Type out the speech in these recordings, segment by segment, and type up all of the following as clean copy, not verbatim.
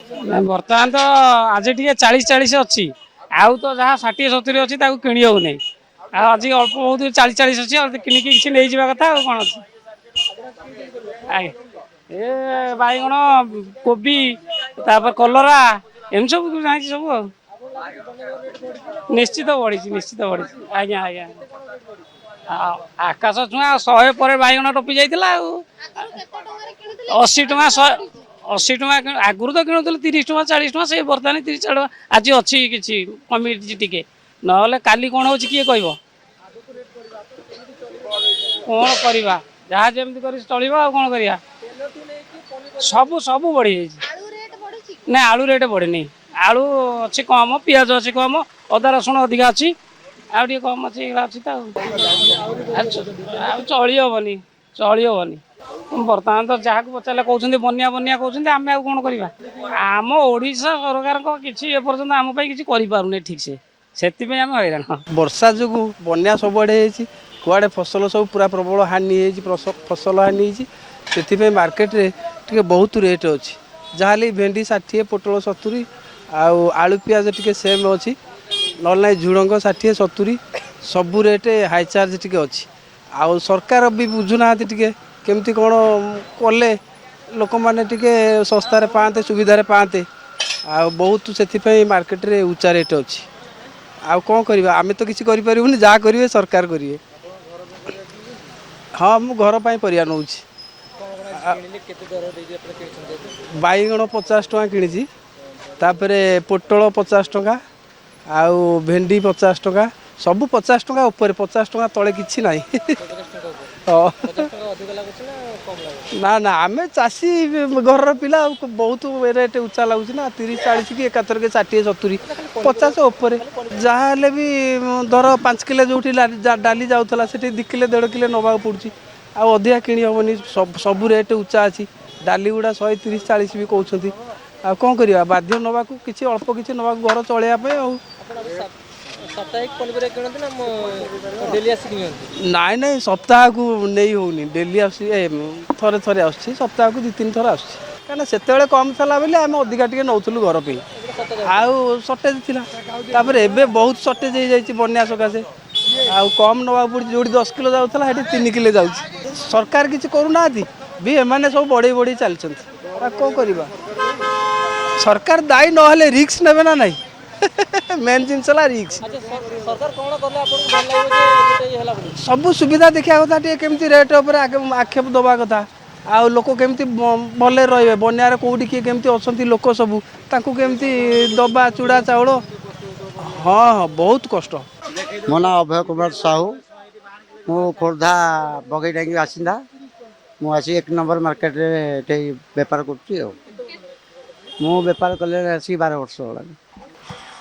बर्तमान तो आज टे 40-40 अच्छी आउ तो जहाँ 60-70 अच्छी किणी हो नहीं आज अल्प बहुत 40-40 अच्छी किणी किसी नहीं जावा कथा कौन अच्छी ए बैगण कोबी तापर कलरा एम सब जानी सब निश्चित बढ़ी निश्चित बढ़ी आज्ञा आज्ञा आकाश छुआ 100 पर बैगण टपी जाइला 80 टଙ୍କା 80 टଙ୍କା आगुरी तो किणुल 30 टଙ୍କା 40 टଙ୍କା से बर्तमान 30-40 टଙ୍କା आज अच्छी किसी कमी टिके ना काली कौन हो किए कह कौन करवा जहाँ जमी कर चलवा कौन करवा सब सब बढ़ी ना आलू रेट बढ़नी आलू अच्छी कम पियाज अच्छी कम अदा रसुण अधिका अच्छी आउ कम अच्छी अच्छी तो चली हेनी चली हेनी बर्तमान तो जहाँ को पचारे कहते बनिया बनिया कहते आम कौन करवा आम ओडिशा सरकार किसी एपर्तंत आम किसी करें ठीक से आम हैरान वर्षा जो बन्या सबुआड़े कुआड़े फसल सब पूरा प्रबल हानि फसल हानि से मार्केट रे टे बहुत रेट अच्छी जहाँ भेंडी 60 पोटल 70 आलू पियाज टे सेम अच्छी ना झुड़ंग 60-70 सबू रेट हाई चार्ज टे अच्छी आउ सरकार भी बुझुना टे केमती कौन कले लोक मैंने टे सस्तार पाते सुविधार पाते आ बहुत से मार्केट रे ऊंचा रेट अच्छी आउ कौन करवा आम तो किसी करें जहाँ करेंगे सरकार करेंगे हाँ मु घर पर परिया नौ बैगण 50 टଙ୍କା किणी तापर पोटल 50 टଙ୍କା आउ भेंडी 50 टଙ୍କା सबू 50 टଙ୍କା ऊपर 50 टଙ୍କା तले किसी ना ना ना आम चाषी घर पिला बहुत रेट उच्चा लगुच ना 30-40 कि एकाथर के 60-70 50 उपर जहाँ भी धर 5 किलो जो डाली जाऊला से 2 किलो 1.5 किलो नवा पड़ी आउ अधिका किणी हेनी सब रेट उच्चा अच्छी डाली गुड़ा 130-40 भी कहते आ कौन करवा बाध्य नवा किसी अल्प किसी नवा घर चलैया नाई नाई सप्ताह को नहीं होनी डेली थे थे आस सप्ताह को 2-3 थर आसना से कम था बोले आम अधिका टे नौलु घर पे आउ सर्टेज था एबे बहुत सर्टेज हो जाए बन्या सकाशे आउ कम नवा पड़ी जो 10 किलो जाऊला 3 किलो जा सरकार किसी करूना भी एमाने सब बढ़े बढ़े चलते कौन करवा सरकार दायी ना रिक्स ने ना नहीं मेन जिनस रिक्स सब सुविधा देखा कथा केमती रेट आक्षेप दवा कथा आ लोक केमती भले रे बनिया कौटी किए केमती अच्छा लोक सबू केमती दबा चूड़ा चाउल हाँ हाँ बहुत कष्ट मो ना अभय कुमार साहू मु खोर्धा बगई टाँगी आसिंदा मुझे 1 नंबर मार्केट रे बेपार कर बेपार कले 12 वर्ष होगा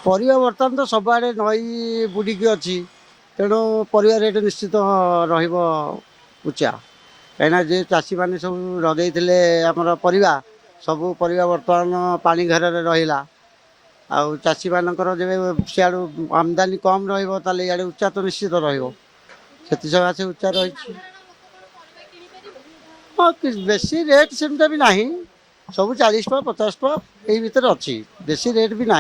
परिवा बर्तमान तो सबुआड़े नई बुड़िकी अच्छी तेणु परिवा रेट निश्चित रुचा कहीं जे चाषी मैंने सब लगे आमर परिवा सबू परिवा बर्तमान पानी घर रहा आउ चाषी मानकर जब सियाड़ू आमदानी कम रहा उच्चा तो निश्चित रही उच्चा रही हाँ बेसी रेट सेमता भी ना सब 40 टଙ୍କା 50 टଙ୍କା यही भितर अच्छी बेसी रेट भी ना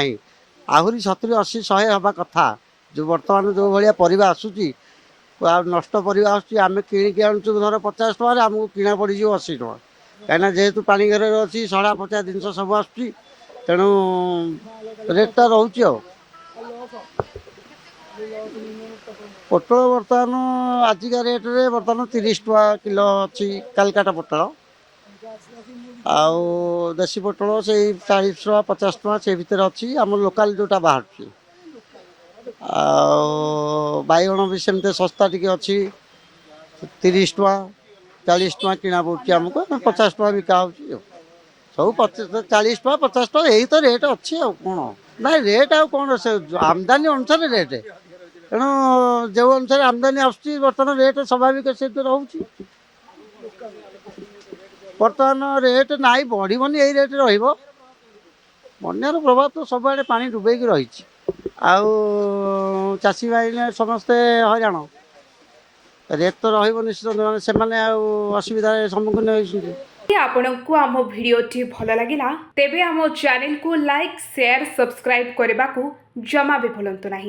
आहरी 70-80 100 हवा कथा जो बर्तमान जो भाया परिवा आसूची नष्ट परिवा आम किणिकी आणुचु धर 50 टଙ୍କା आमको किणा पड़ 80 टଙ୍କା कहीं जेहेतु पानी घर अच्छी सड़ा पचा जिन सब आसूँ तेणु रेटा रोचे पोटल बर्तमान आजिका रेट रे बर्तमान 30 टଙ୍କା किलो अच्छी कालकाटा पोटल आउ देशी पोटल से 40 टଙ୍କା 50 टଙ୍କା से भितर अच्छी आम लोकाल जोटा बाहर बैगण भी सेमते सस्ता टी अच्छी 30 टଙ୍କା 40 टଙ୍କା किना पड़े आमको 50 टଙ୍କା बिका सब 40 टଙ୍କା 50 टଙ୍କା यही तो रेट अच्छी कौन ना रेट आ कौन से आमदानी अनुसार रेट तेणु जो अनुसार आमदानी आसूँ बर्तमान रेट स्वाभाविक से रोचे बर्तमान रेट नाई बढ़नी यही रेट रनार प्रभाव तो सबुआड़े पानी डुबेक रही चाषी भाई समस्ते हईराण रेट तो रनिश्चित से असुविधार सम्मुखीन होती आपणको आम भिडटी भल लगा तेबे आम चैनल को लाइक शेयर सब्सक्राइब करने को जमा भी भूलु नहीं।